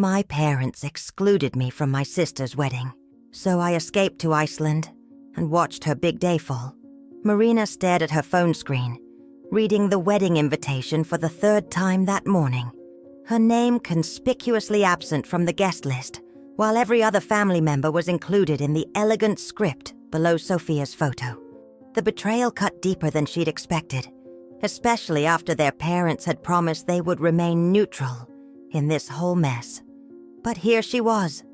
My parents excluded me from my sister's wedding, so I escaped to Iceland and watched her big day fall. Marina stared at her phone screen, reading the wedding invitation for the third time that morning. Her name conspicuously absent from the guest list, while every other family member was included in the elegant script below Sophia's photo. The betrayal cut deeper than she'd expected, especially after their parents had promised they would remain neutral in this whole mess. But here she was,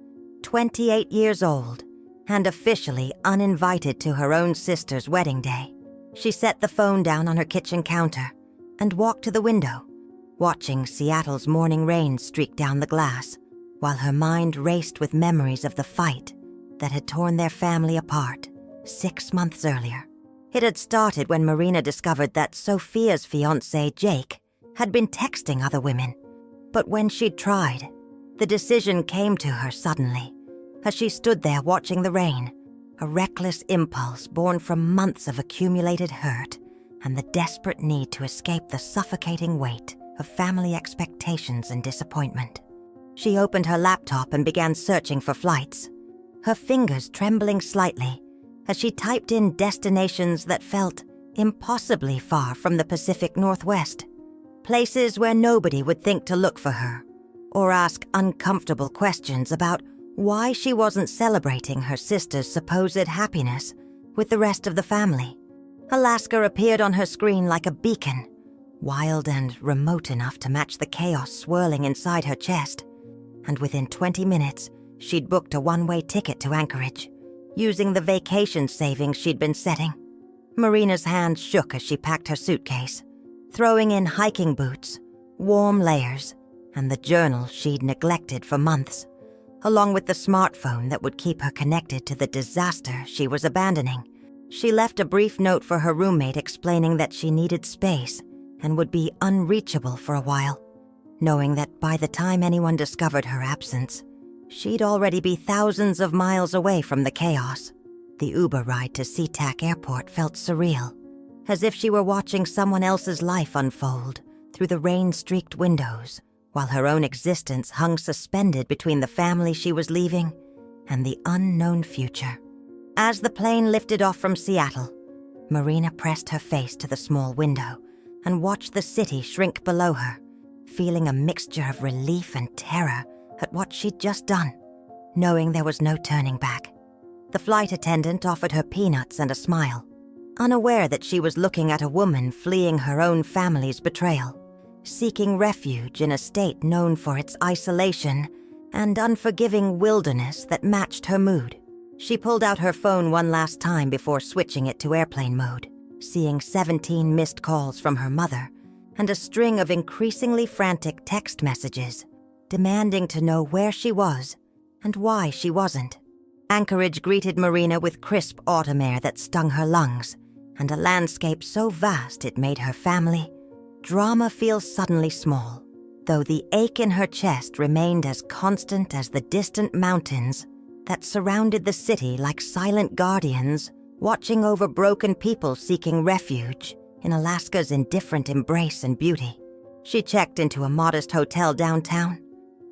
28 years old, and officially uninvited to her own sister's wedding day. She set the phone down on her kitchen counter and walked to the window, watching Seattle's morning rain streak down the glass, while her mind raced with memories of the fight that had torn their family apart 6 months earlier. It had started when Marina discovered that Sophia's fiancé, Jake, had been texting other women. But when she'd tried, the decision came to her suddenly, as she stood there watching the rain, a reckless impulse born from months of accumulated hurt and the desperate need to escape the suffocating weight of family expectations and disappointment. She opened her laptop and began searching for flights, her fingers trembling slightly as she typed in destinations that felt impossibly far from the Pacific Northwest, places where nobody would think to look for her or ask uncomfortable questions about why she wasn't celebrating her sister's supposed happiness with the rest of the family. Alaska appeared on her screen like a beacon, wild and remote enough to match the chaos swirling inside her chest. And within 20 minutes, she'd booked a one-way ticket to Anchorage, using the vacation savings she'd been setting. Marina's hand shook as she packed her suitcase, throwing in hiking boots, warm layers, and the journal she'd neglected for months, along with the smartphone that would keep her connected to the disaster she was abandoning. She left a brief note for her roommate explaining that she needed space and would be unreachable for a while, knowing that by the time anyone discovered her absence, she'd already be thousands of miles away from the chaos. The Uber ride to SeaTac Airport felt surreal, as if she were watching someone else's life unfold through the rain-streaked windows, while her own existence hung suspended between the family she was leaving and the unknown future. As the plane lifted off from Seattle, Marina pressed her face to the small window and watched the city shrink below her, feeling a mixture of relief and terror at what she'd just done, knowing there was no turning back. The flight attendant offered her peanuts and a smile, unaware that she was looking at a woman fleeing her own family's betrayal, seeking refuge in a state known for its isolation and unforgiving wilderness that matched her mood. She pulled out her phone one last time before switching it to airplane mode, seeing 17 missed calls from her mother and a string of increasingly frantic text messages demanding to know where she was and why she wasn't. Anchorage greeted Marina with crisp autumn air that stung her lungs and a landscape so vast it made her family drama feel suddenly small, though the ache in her chest remained as constant as the distant mountains that surrounded the city like silent guardians watching over broken people seeking refuge in Alaska's indifferent embrace and beauty. She checked into a modest hotel downtown,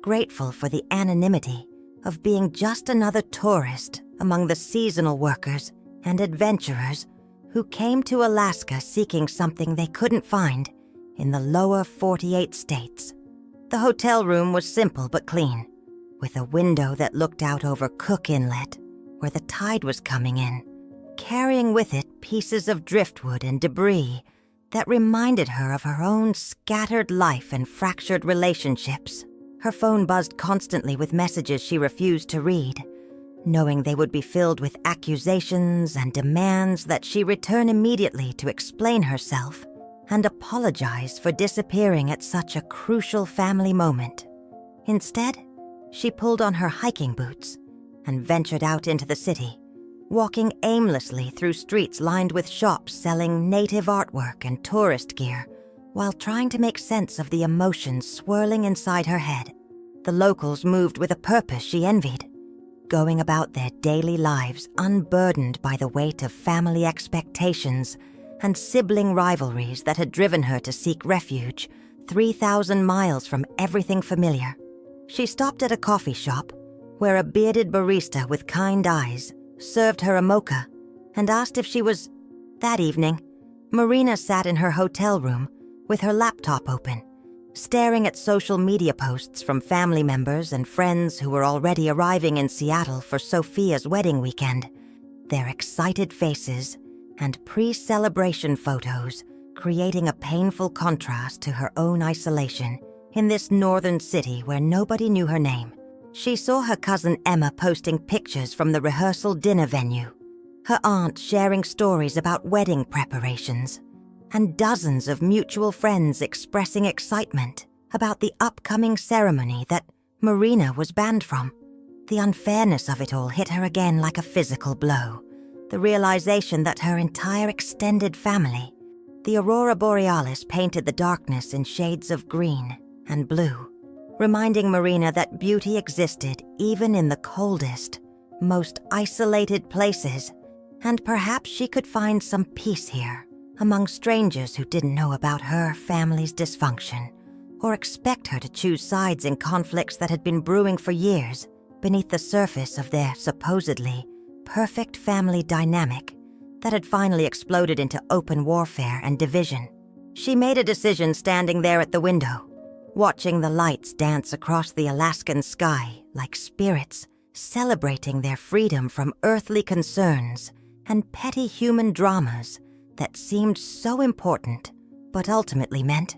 grateful for the anonymity of being just another tourist among the seasonal workers and adventurers who came to Alaska seeking something they couldn't find in the lower 48 states. The hotel room was simple but clean, with a window that looked out over Cook Inlet, where the tide was coming in, carrying with it pieces of driftwood and debris that reminded her of her own scattered life and fractured relationships. Her phone buzzed constantly with messages she refused to read, knowing they would be filled with accusations and demands that she return immediately to explain herself and apologize for disappearing at such a crucial family moment. Instead, she pulled on her hiking boots and ventured out into the city, walking aimlessly through streets lined with shops selling native artwork and tourist gear, while trying to make sense of the emotions swirling inside her head. The locals moved with a purpose she envied, going about their daily lives unburdened by the weight of family expectations and sibling rivalries that had driven her to seek refuge 3,000 miles from everything familiar. She stopped at a coffee shop where a bearded barista with kind eyes served her a mocha and asked if she was... That evening, Marina sat in her hotel room with her laptop open, staring at social media posts from family members and friends who were already arriving in Seattle for Sophia's wedding weekend. Their excited faces and pre-celebration photos creating a painful contrast to her own isolation in this northern city where nobody knew her name. She saw her cousin Emma posting pictures from the rehearsal dinner venue, her aunt sharing stories about wedding preparations, and dozens of mutual friends expressing excitement about the upcoming ceremony that Marina was banned from. The unfairness of it all hit her again like a physical blow. The realization that her entire extended family, the Aurora Borealis, painted the darkness in shades of green and blue, reminding Marina that beauty existed even in the coldest, most isolated places, and perhaps she could find some peace here among strangers who didn't know about her family's dysfunction or expect her to choose sides in conflicts that had been brewing for years beneath the surface of their supposedly perfect family dynamic that had finally exploded into open warfare and division. She made a decision standing there at the window, watching the lights dance across the Alaskan sky like spirits celebrating their freedom from earthly concerns and petty human dramas that seemed so important but ultimately meant.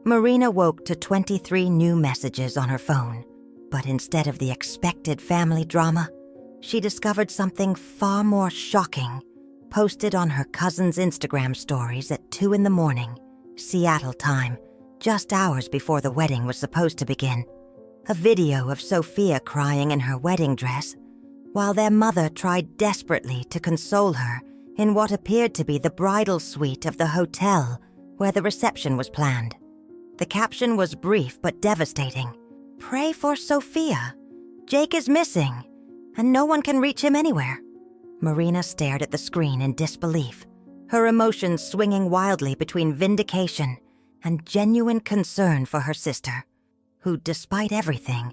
Marina woke to 23 new messages on her phone, but instead of the expected family drama, she discovered something far more shocking posted on her cousin's Instagram stories at 2 a.m, Seattle time, just hours before the wedding was supposed to begin. A video of Sophia crying in her wedding dress, while their mother tried desperately to console her in what appeared to be the bridal suite of the hotel where the reception was planned. The caption was brief but devastating. "Pray for Sophia. Jake is missing, and no one can reach him anywhere." Marina stared at the screen in disbelief, her emotions swinging wildly between vindication and genuine concern for her sister, who, despite everything,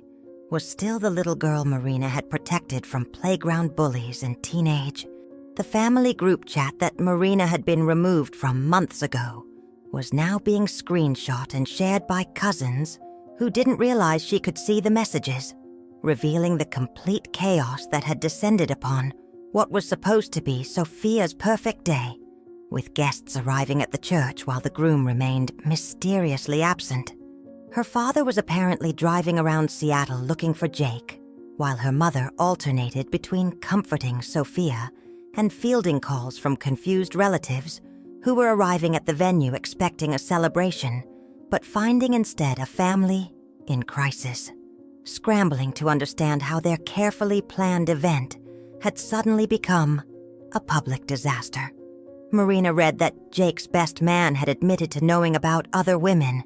was still the little girl Marina had protected from playground bullies and teenage. The family group chat that Marina had been removed from months ago was now being screenshot and shared by cousins who didn't realize she could see the messages, revealing the complete chaos that had descended upon what was supposed to be Sophia's perfect day, with guests arriving at the church while the groom remained mysteriously absent. Her father was apparently driving around Seattle looking for Jake, while her mother alternated between comforting Sophia and fielding calls from confused relatives who were arriving at the venue expecting a celebration, but finding instead a family in crisis, scrambling to understand how their carefully planned event had suddenly become a public disaster. Marina read that Jake's best man had admitted to knowing about other women,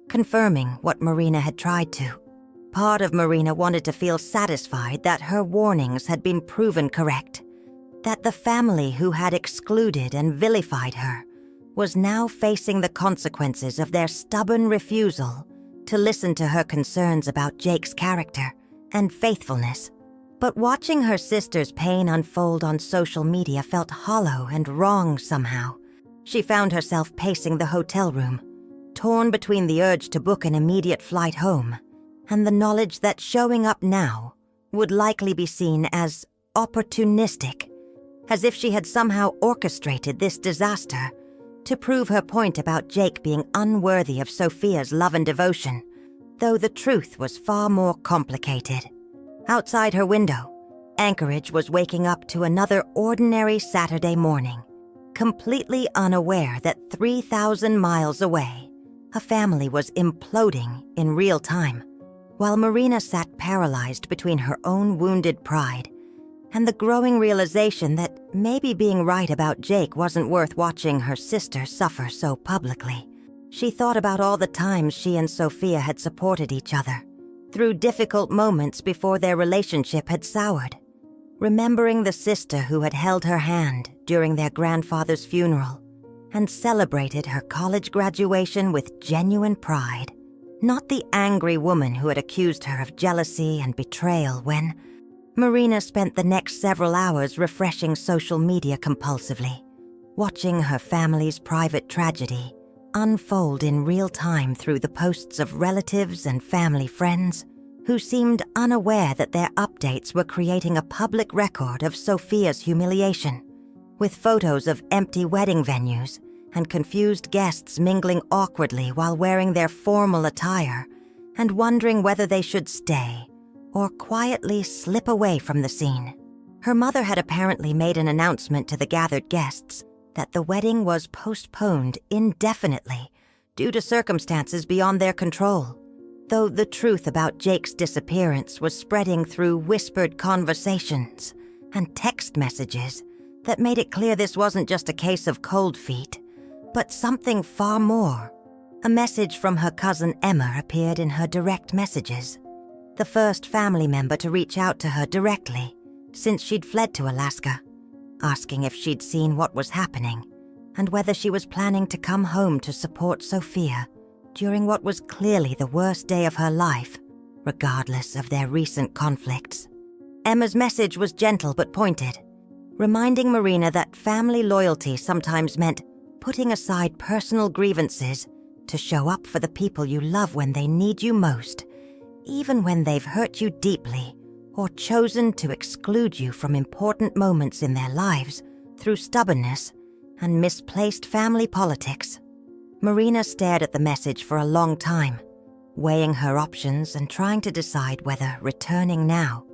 confirming what Marina had tried to. Part of Marina wanted to feel satisfied that her warnings had been proven correct, that the family who had excluded and vilified her was now facing the consequences of their stubborn refusal to listen to her concerns about Jake's character and faithfulness. But watching her sister's pain unfold on social media felt hollow and wrong somehow. She found herself pacing the hotel room, torn between the urge to book an immediate flight home and the knowledge that showing up now would likely be seen as opportunistic, as if she had somehow orchestrated this disaster to prove her point about Jake being unworthy of Sophia's love and devotion, though the truth was far more complicated. Outside her window, Anchorage was waking up to another ordinary Saturday morning, completely unaware that 3,000 miles away, a family was imploding in real time, while Marina sat paralyzed between her own wounded pride and the growing realization that maybe being right about Jake wasn't worth watching her sister suffer so publicly. She thought about all the times she and Sophia had supported each other through difficult moments before their relationship had soured, remembering the sister who had held her hand during their grandfather's funeral and celebrated her college graduation with genuine pride. Not the angry woman who had accused her of jealousy and betrayal when Marina spent the next several hours refreshing social media compulsively, watching her family's private tragedy unfold in real time through the posts of relatives and family friends who seemed unaware that their updates were creating a public record of Sophia's humiliation, with photos of empty wedding venues and confused guests mingling awkwardly while wearing their formal attire and wondering whether they should stay or quietly slip away from the scene. Her mother had apparently made an announcement to the gathered guests that the wedding was postponed indefinitely due to circumstances beyond their control, though the truth about Jake's disappearance was spreading through whispered conversations and text messages that made it clear this wasn't just a case of cold feet, but something far more. A message from her cousin Emma appeared in her direct messages, the first family member to reach out to her directly since she'd fled to Alaska, asking if she'd seen what was happening and whether she was planning to come home to support Sophia during what was clearly the worst day of her life, regardless of their recent conflicts. Emma's message was gentle but pointed, reminding Marina that family loyalty sometimes meant putting aside personal grievances to show up for the people you love when they need you most, even when they've hurt you deeply or chosen to exclude you from important moments in their lives through stubbornness and misplaced family politics. Marina stared at the message for a long time, weighing her options and trying to decide whether returning now.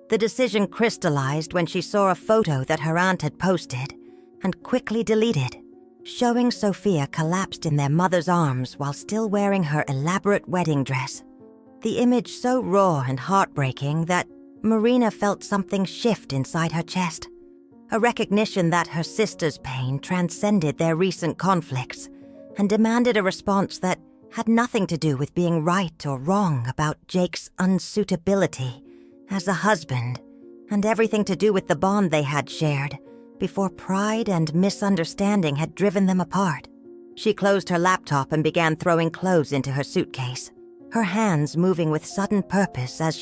The decision crystallized when she saw a photo that her aunt had posted and quickly deleted, showing Sophia collapsed in their mother's arms while still wearing her elaborate wedding dress. The image so raw and heartbreaking that Marina felt something shift inside her chest, a recognition that her sister's pain transcended their recent conflicts and demanded a response that had nothing to do with being right or wrong about Jake's unsuitability as a husband and everything to do with the bond they had shared before pride and misunderstanding had driven them apart. She closed her laptop and began throwing clothes into her suitcase, her hands moving with sudden purpose as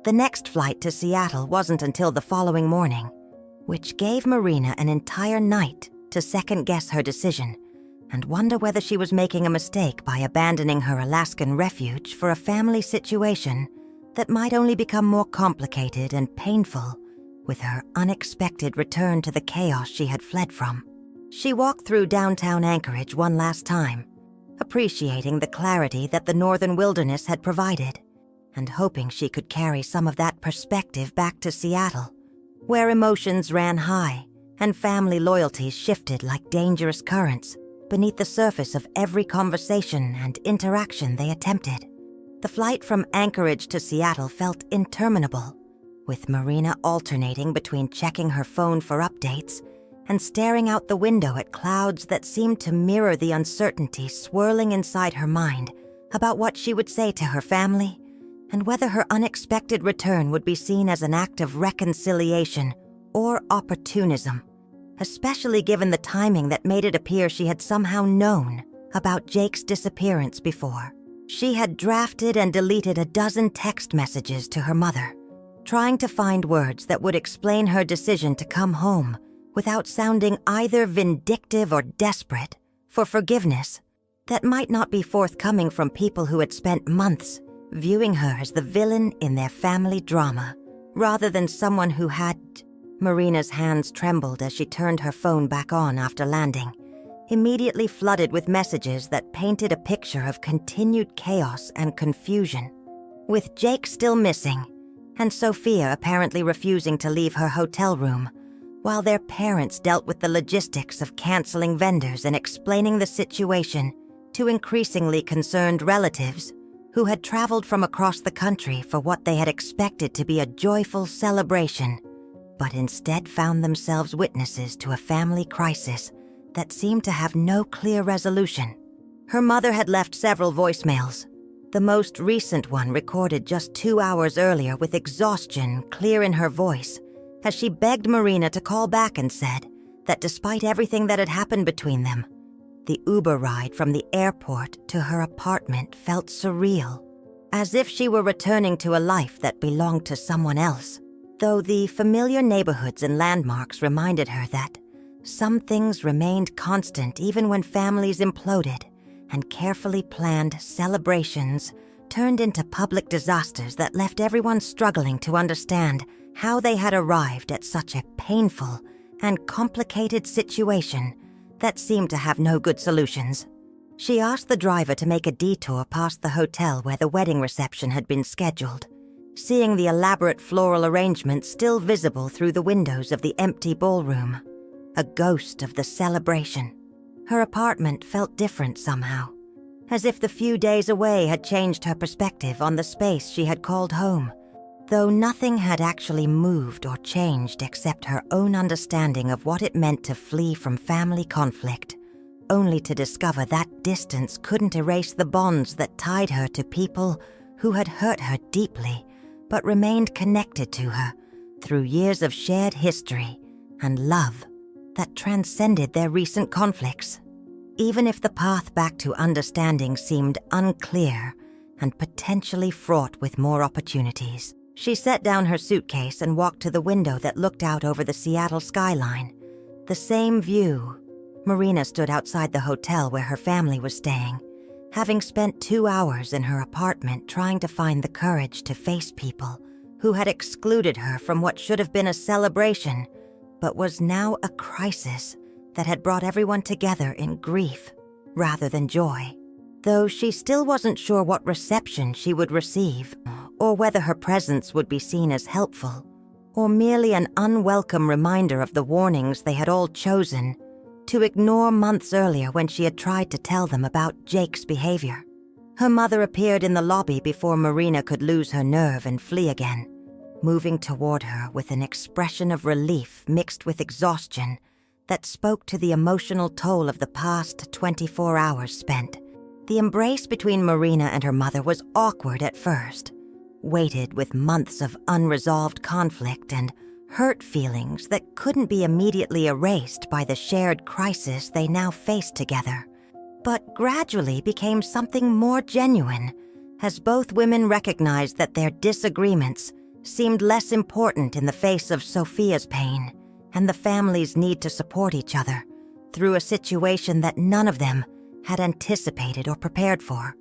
The next flight to Seattle wasn't until the following morning, which gave Marina an entire night to second-guess her decision and wonder whether she was making a mistake by abandoning her Alaskan refuge for a family situation that might only become more complicated and painful with her unexpected return to the chaos she had fled from. She walked through downtown Anchorage one last time, appreciating the clarity that the northern wilderness had provided, and hoping she could carry some of that perspective back to Seattle, where emotions ran high and family loyalties shifted like dangerous currents beneath the surface of every conversation and interaction they attempted. The flight from Anchorage to Seattle felt interminable, with Marina alternating between checking her phone for updates and staring out the window at clouds that seemed to mirror the uncertainty swirling inside her mind about what she would say to her family and whether her unexpected return would be seen as an act of reconciliation or opportunism, especially given the timing that made it appear she had somehow known about Jake's disappearance before. She had drafted and deleted a dozen text messages to her mother, trying to find words that would explain her decision to come home without sounding either vindictive or desperate for forgiveness that might not be forthcoming from people who had spent months viewing her as the villain in their family drama, rather than someone who had... Marina's hands trembled as she turned her phone back on after landing, immediately flooded with messages that painted a picture of continued chaos and confusion. With Jake still missing, and Sophia apparently refusing to leave her hotel room, while their parents dealt with the logistics of canceling vendors and explaining the situation to increasingly concerned relatives who had traveled from across the country for what they had expected to be a joyful celebration, but instead found themselves witnesses to a family crisis that seemed to have no clear resolution. Her mother had left several voicemails, the most recent one recorded just 2 hours earlier with exhaustion clear in her voice, as she begged Marina to call back and said that despite everything that had happened between them, the Uber ride from the airport to her apartment felt surreal, as if she were returning to a life that belonged to someone else, though the familiar neighborhoods and landmarks reminded her that some things remained constant even when families imploded and carefully planned celebrations turned into public disasters that left everyone struggling to understand how they had arrived at such a painful and complicated situation that seemed to have no good solutions. She asked the driver to make a detour past the hotel where the wedding reception had been scheduled, seeing the elaborate floral arrangements still visible through the windows of the empty ballroom, a ghost of the celebration. Her apartment felt different somehow, as if the few days away had changed her perspective on the space she had called home, though nothing had actually moved or changed except her own understanding of what it meant to flee from family conflict, only to discover that distance couldn't erase the bonds that tied her to people who had hurt her deeply but remained connected to her through years of shared history and love that transcended their recent conflicts. Even if the path back to understanding seemed unclear and potentially fraught with more opportunities, she set down her suitcase and walked to the window that looked out over the Seattle skyline. The same view. Marina stood outside the hotel where her family was staying, having spent 2 hours in her apartment trying to find the courage to face people who had excluded her from what should have been a celebration, but was now a crisis that had brought everyone together in grief rather than joy. Though she still wasn't sure what reception she would receive, or whether her presence would be seen as helpful, or merely an unwelcome reminder of the warnings they had all chosen to ignore months earlier when she had tried to tell them about Jake's behavior. Her mother appeared in the lobby before Marina could lose her nerve and flee again, moving toward her with an expression of relief mixed with exhaustion that spoke to the emotional toll of the past 24 hours spent. The embrace between Marina and her mother was awkward at first, weighted with months of unresolved conflict and hurt feelings that couldn't be immediately erased by the shared crisis they now faced together, but gradually became something more genuine as both women recognized that their disagreements seemed less important in the face of Sophia's pain and the family's need to support each other through a situation that none of them had anticipated or prepared for.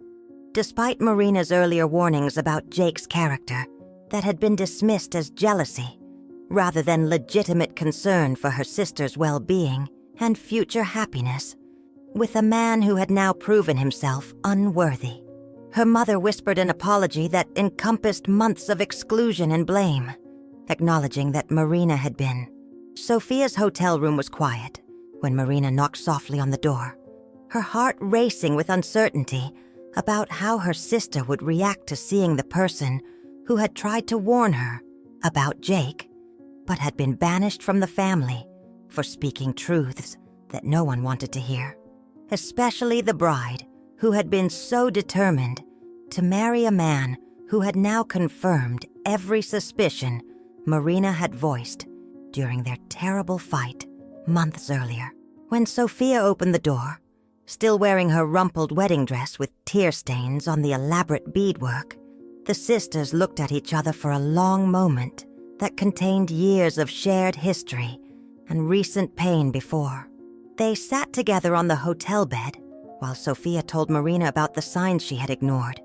Despite Marina's earlier warnings about Jake's character that had been dismissed as jealousy rather than legitimate concern for her sister's well-being and future happiness, with a man who had now proven himself unworthy, her mother whispered an apology that encompassed months of exclusion and blame, acknowledging that Marina had been. Sophia's hotel room was quiet when Marina knocked softly on the door, her heart racing with uncertainty about how her sister would react to seeing the person who had tried to warn her about Jake, but had been banished from the family for speaking truths that no one wanted to hear, especially the bride who had been so determined to marry a man who had now confirmed every suspicion Marina had voiced during their terrible fight months earlier. When Sophia opened the door, still wearing her rumpled wedding dress with tear stains on the elaborate beadwork, the sisters looked at each other for a long moment that contained years of shared history and recent pain before. They sat together on the hotel bed while Sophia told Marina about the signs she had ignored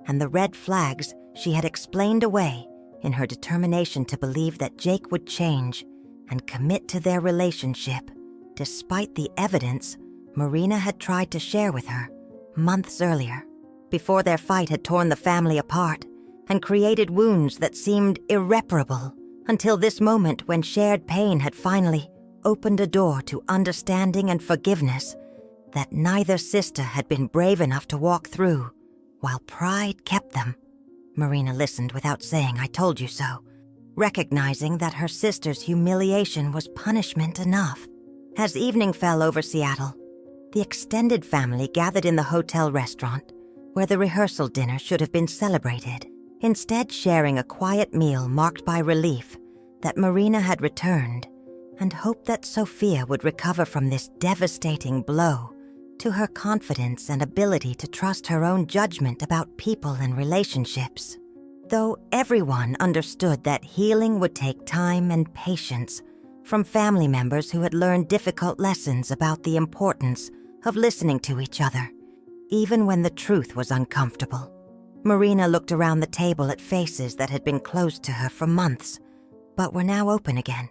and the red flags she had explained away in her determination to believe that Jake would change and commit to their relationship, despite the evidence Marina had tried to share with her months earlier, before their fight had torn the family apart and created wounds that seemed irreparable, until this moment when shared pain had finally opened a door to understanding and forgiveness that neither sister had been brave enough to walk through, while pride kept them. Marina listened without saying, "I told you so," recognizing that her sister's humiliation was punishment enough. As evening fell over Seattle, the extended family gathered in the hotel restaurant where the rehearsal dinner should have been celebrated, instead sharing a quiet meal marked by relief that Marina had returned and hoped that Sophia would recover from this devastating blow to her confidence and ability to trust her own judgment about people and relationships. Though everyone understood that healing would take time and patience from family members who had learned difficult lessons about the importance of listening to each other, even when the truth was uncomfortable. Marina looked around the table at faces that had been closed to her for months, but were now open again.